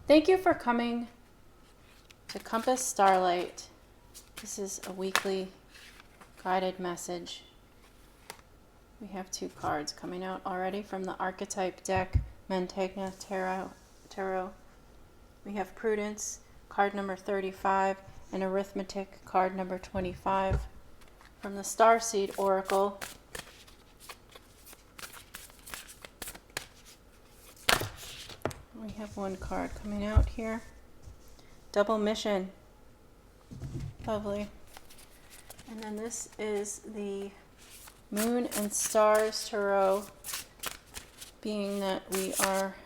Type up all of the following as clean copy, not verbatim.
Thank you for coming to Compass Starlight. This is a weekly guided message. We have 2 cards coming out already from the archetype deck, Mantegna Tarot. We have Prudence, card number 35, and Arithmetic, card number 25. From the Starseed Oracle, we have 1 card coming out here. Double Mission. Lovely. And then this is the Moon and Stars Tarot, being that we are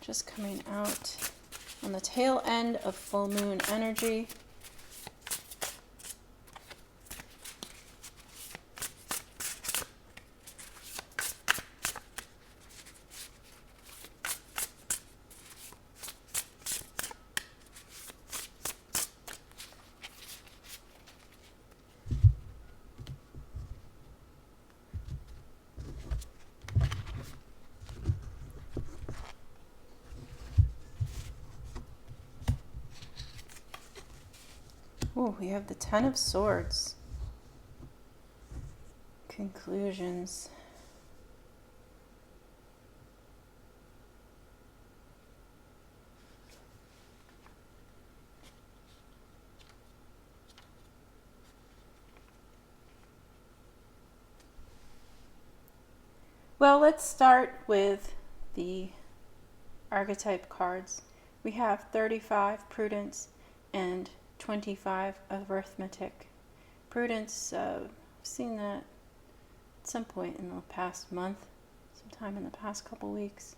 just coming out on the tail end of full moon energy. Oh, we have the Ten of Swords. Conclusions. Well, let's start with the archetype cards. We have 35 Prudence and 25 Arithmetic. Prudence, I've seen that at some point in the past month, sometime in the past couple weeks.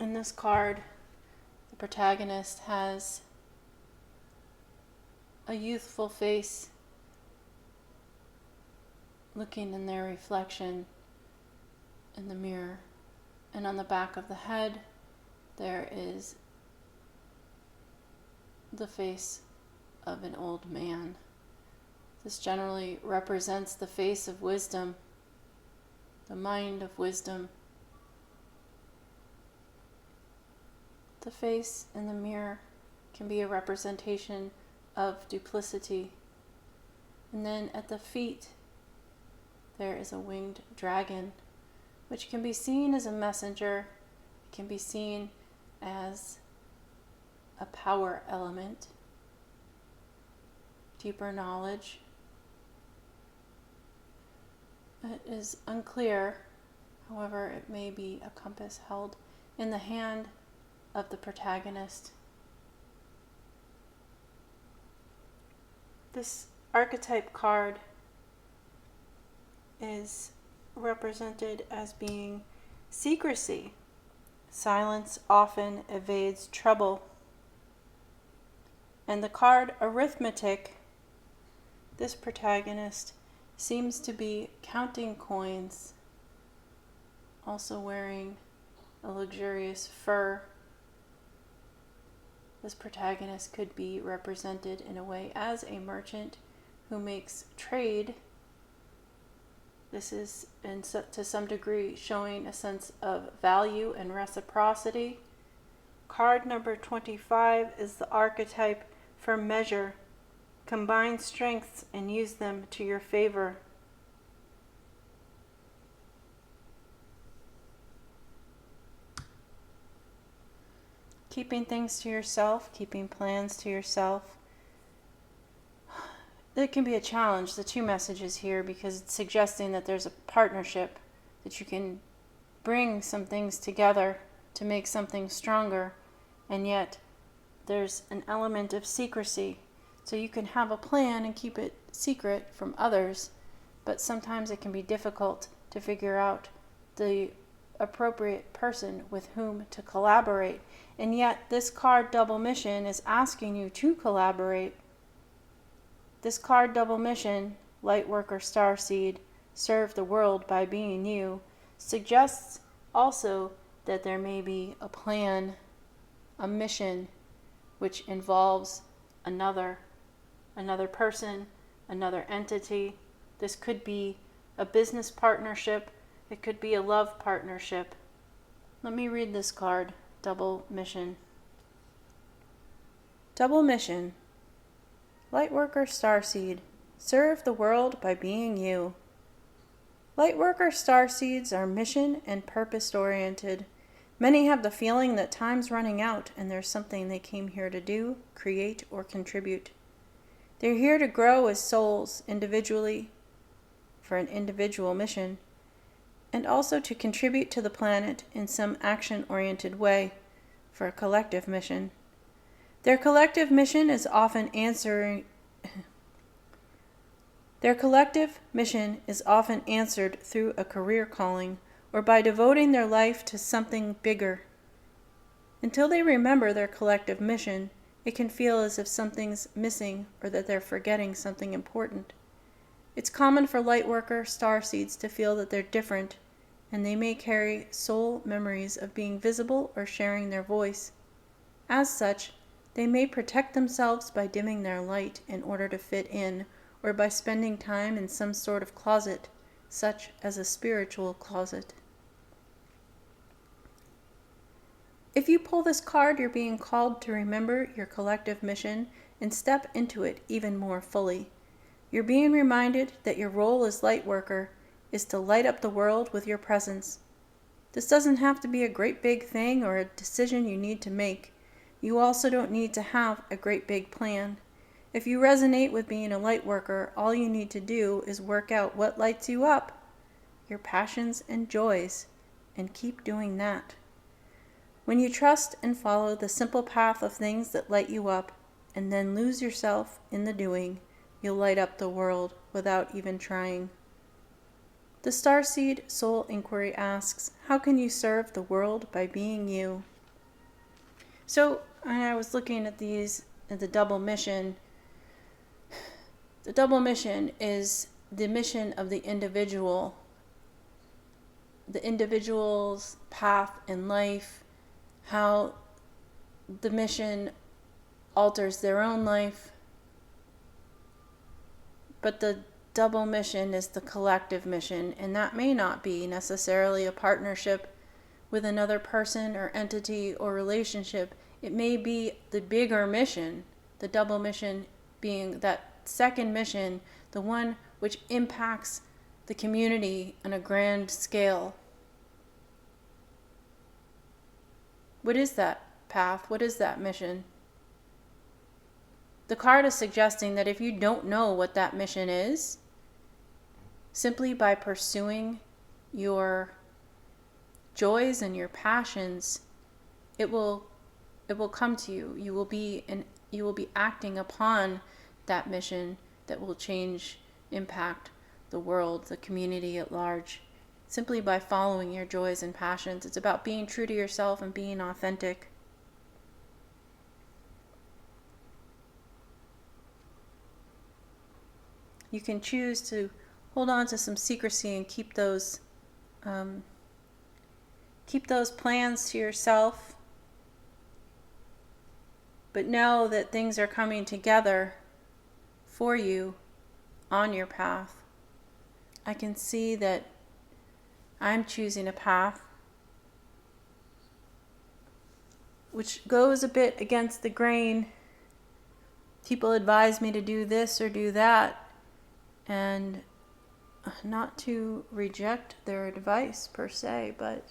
In this card, the protagonist has a youthful face looking in their reflection in the mirror. And on the back of the head, there is the face of an old man. This generally represents the face of wisdom, the mind of wisdom. The face in the mirror can be a representation of duplicity. And then at the feet, there is a winged dragon, which can be seen as a messenger, it can be seen as a power element, deeper knowledge. It is unclear, however, it may be a compass held in the hand of the protagonist. This archetype card is represented as being secrecy. Silence often evades trouble. And the card Arithmetic, this protagonist seems to be counting coins, also wearing a luxurious fur. This protagonist could be represented in a way as a merchant who makes trade. This is to some degree showing a sense of value and reciprocity. Card number 25 is the archetype for measure. Combine strengths and use them to your favor. Keeping things to yourself, keeping plans to yourself. It can be a challenge, the 2 messages here, because it's suggesting that there's a partnership, that you can bring some things together to make something stronger, and yet there's an element of secrecy. So you can have a plan and keep it secret from others, but sometimes it can be difficult to figure out the appropriate person with whom to collaborate. And yet this card Double Mission is asking you to collaborate. This card Double Mission, Lightworker Starseed, serve the world by being you, suggests also that there may be a plan, a mission, which involves another person, another entity. This could be a business partnership. It could be a love partnership. Let me read this card. Double mission. Double mission. Lightworker Starseed. Serve the world by being you. Lightworker Starseeds are mission and purpose-oriented. Many have the feeling that time's running out and there's something they came here to do, create, or contribute. They're here to grow as souls individually for an individual mission, and also to contribute to the planet in some action-oriented way for a collective mission. Their collective mission is often answered through a career calling or by devoting their life to something bigger. Until they remember their collective mission, it can feel as if something's missing or that they're forgetting something important. It's common for lightworker starseeds to feel that they're different, and they may carry soul memories of being visible or sharing their voice. As such, they may protect themselves by dimming their light in order to fit in, or by spending time in some sort of closet, such as a spiritual closet. If you pull this card, you're being called to remember your collective mission and step into it even more fully. You're being reminded that your role as lightworker is to light up the world with your presence. This doesn't have to be a great big thing or a decision you need to make. You also don't need to have a great big plan. If you resonate with being a lightworker, all you need to do is work out what lights you up, your passions and joys, and keep doing that. When you trust and follow the simple path of things that light you up, and then lose yourself in the doing, you'll light up the world without even trying. The Starseed Soul Inquiry asks, how can you serve the world by being you? So, I was looking at these, at the double mission. The double mission is the mission of the individual's path in life, how the mission alters their own life, but the double mission is the collective mission, and that may not be necessarily a partnership with another person or entity or relationship. It may be the bigger mission, the double mission being that second mission, the one which impacts the community on a grand scale. What is that path? What is that mission? The card is suggesting that if you don't know what that mission is, simply by pursuing your joys and your passions, it will come to you. You will be acting upon that mission that will change, impact the world, the community at large, simply by following your joys and passions. It's about being true to yourself and being authentic. You can choose to hold on to some secrecy and keep those plans to yourself, but know that things are coming together for you on your path. I can see that I'm choosing a path which goes a bit against the grain. People advise me to do this or do that, and not to reject their advice per se, but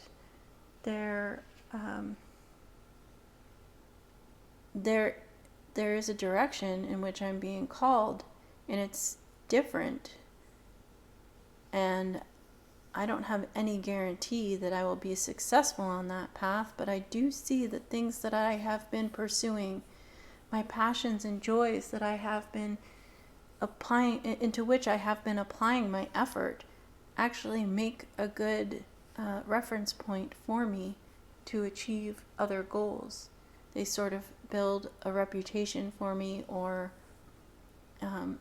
there is a direction in which I'm being called, and it's different, and I don't have any guarantee that I will be successful on that path, but I do see that things that I have been pursuing, my passions and joys that I have been applying, into which I have been applying my effort, actually make a good reference point for me to achieve other goals. They sort of build a reputation for me, or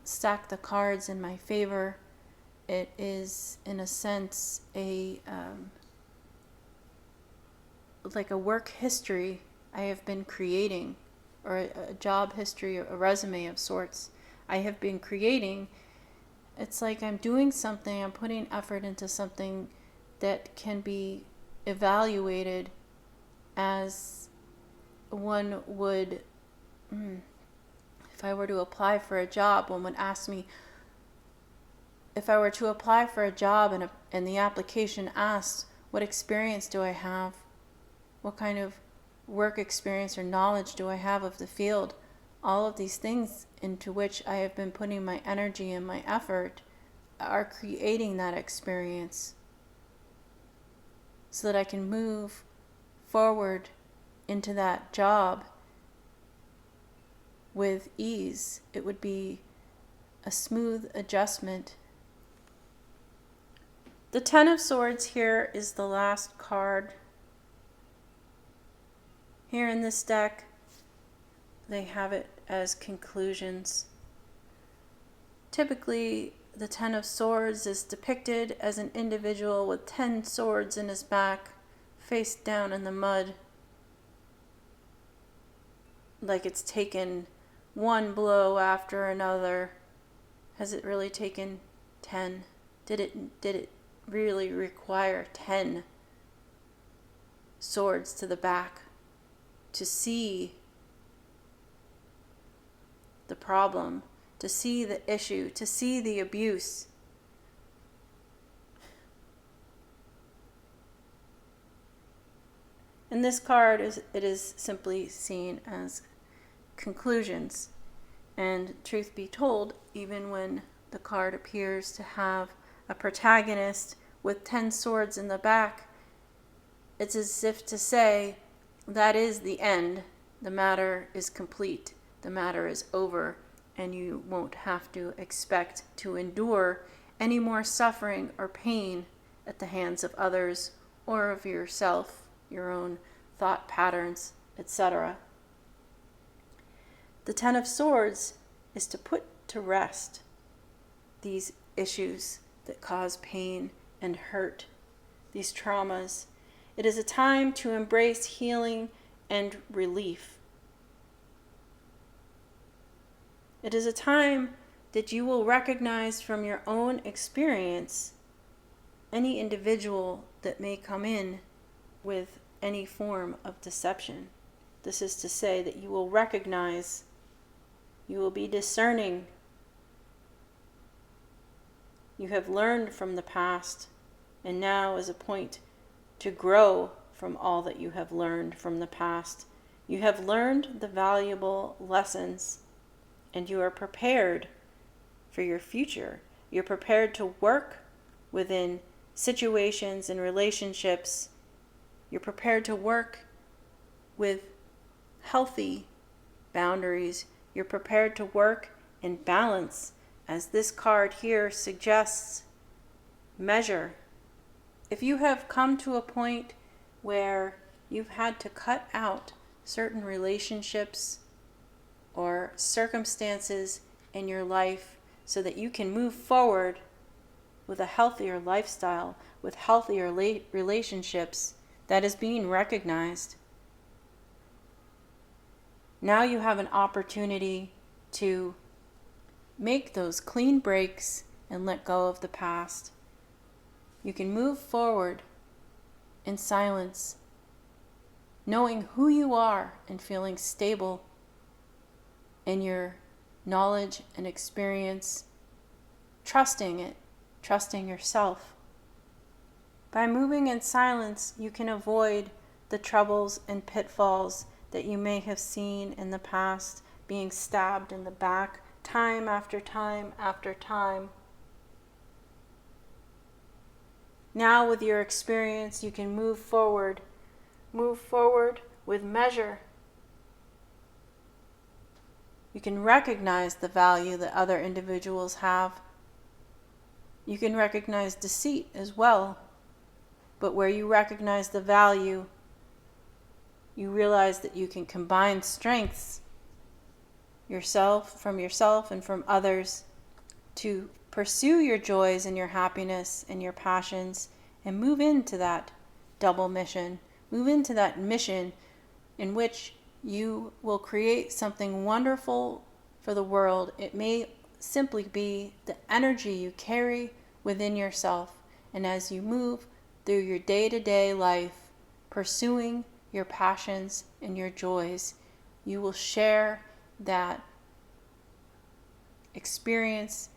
stack the cards in my favor. It is, in a sense, like a work history I have been creating, or a job history, a resume of sorts I have been creating. It's like I'm doing something, I'm putting effort into something that can be evaluated as one would, if I were to apply for a job, one would ask me, if I were to apply for a job and the application asks, what experience do I have? What kind of work experience or knowledge do I have of the field? All of these things into which I have been putting my energy and my effort are creating that experience so that I can move forward into that job with ease. It would be a smooth adjustment. The Ten of Swords here is the last card. Here in this deck, they have it as conclusions. Typically, the Ten of Swords is depicted as an individual with 10 swords in his back, face down in the mud, like it's taken one blow after another. Has it really taken 10? Did it really require 10 swords to the back to see the problem, to see the issue, to see the abuse? In this card, it is simply seen as conclusions. And truth be told, even when the card appears to have a protagonist with 10 swords in the back, it's as if to say, that is the end. The matter is complete. The matter is over. And you won't have to expect to endure any more suffering or pain at the hands of others or of yourself, your own thought patterns, etc. The Ten of Swords is to put to rest these issues that cause pain and hurt, these traumas. It is a time to embrace healing and relief. It is a time that you will recognize from your own experience any individual that may come in with any form of deception. This is to say that you will recognize, you will be discerning. You have learned from the past, and now is a point to grow from all that you have learned from the past. You have learned the valuable lessons, and you are prepared for your future. You're prepared to work within situations and relationships. You're prepared to work with healthy boundaries. You're prepared to work in balance, as this card here suggests. Measure. If you have come to a point where you've had to cut out certain relationships or circumstances in your life so that you can move forward with a healthier lifestyle, with healthier relationships, that is being recognized. Now you have an opportunity to make those clean breaks and let go of the past. You can move forward in silence, knowing who you are and feeling stable in your knowledge and experience, trusting it, trusting yourself. By moving in silence, you can avoid the troubles and pitfalls that you may have seen in the past, being stabbed in the back time after time after time. Now with your experience, you can move forward with measure. You can recognize the value that other individuals have. You can recognize deceit as well. But where you recognize the value, you realize that you can combine strengths from yourself and from others to pursue your joys and your happiness and your passions and move into that double mission. Move into that mission in which you will create something wonderful for the world. It may simply be the energy you carry within yourself. And as you move through your day-to-day life, pursuing your passions and your joys. You will share that experience.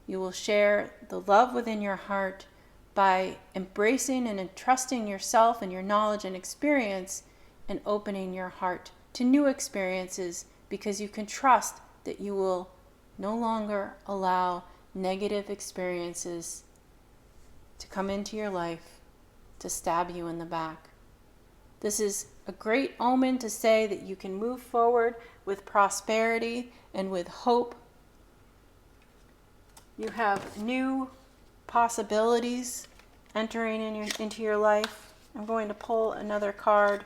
You will share the love within your heart by embracing and entrusting yourself and your knowledge and experience and opening your heart to new experiences, because you can trust that you will no longer allow negative experiences to come into your life to stab you in the back. This is a great omen to say that you can move forward with prosperity and with hope. You have new possibilities entering into your life. I'm going to pull another card.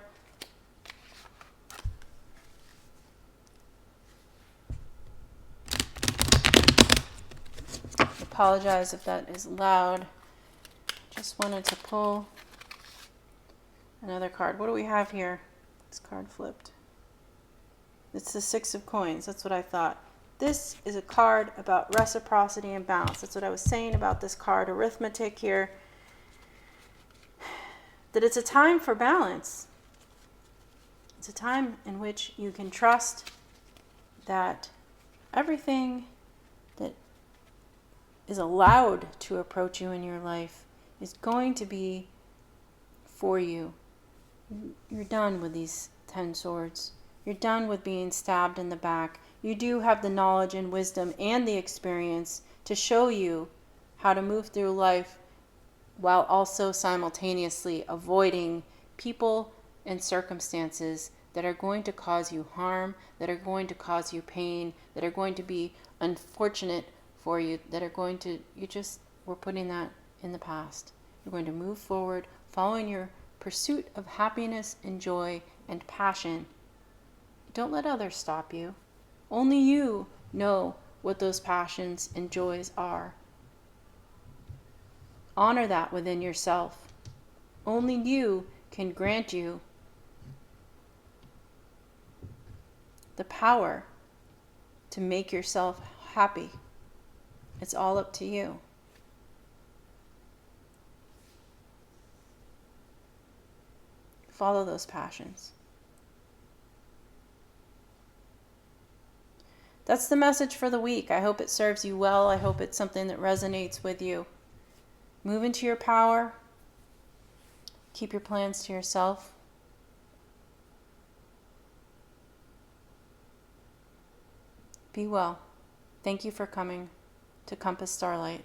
I apologize if that is loud. Just wanted to pull another card. What do we have here? This card flipped. It's the Six of Coins. That's what I thought. This is a card about reciprocity and balance. That's what I was saying about this card. Arithmetic here. That it's a time for balance. It's a time in which you can trust that everything that is allowed to approach you in your life is going to be for you. You're done with these 10 swords. You're done with being stabbed in the back. You do have the knowledge and wisdom and the experience to show you how to move through life while also simultaneously avoiding people and circumstances that are going to cause you harm, that are going to cause you pain, that are going to be unfortunate for you, that are going to, we're putting that in the past. You're going to move forward, following your pursuit of happiness and joy and passion. Don't let others stop you. Only you know what those passions and joys are. Honor that within yourself. Only you can grant you the power to make yourself happy. It's all up to you. Follow those passions. That's the message for the week. I hope it serves you well. I hope it's something that resonates with you. Move into your power. Keep your plans to yourself. Be well. Thank you for coming to Compass Starlight.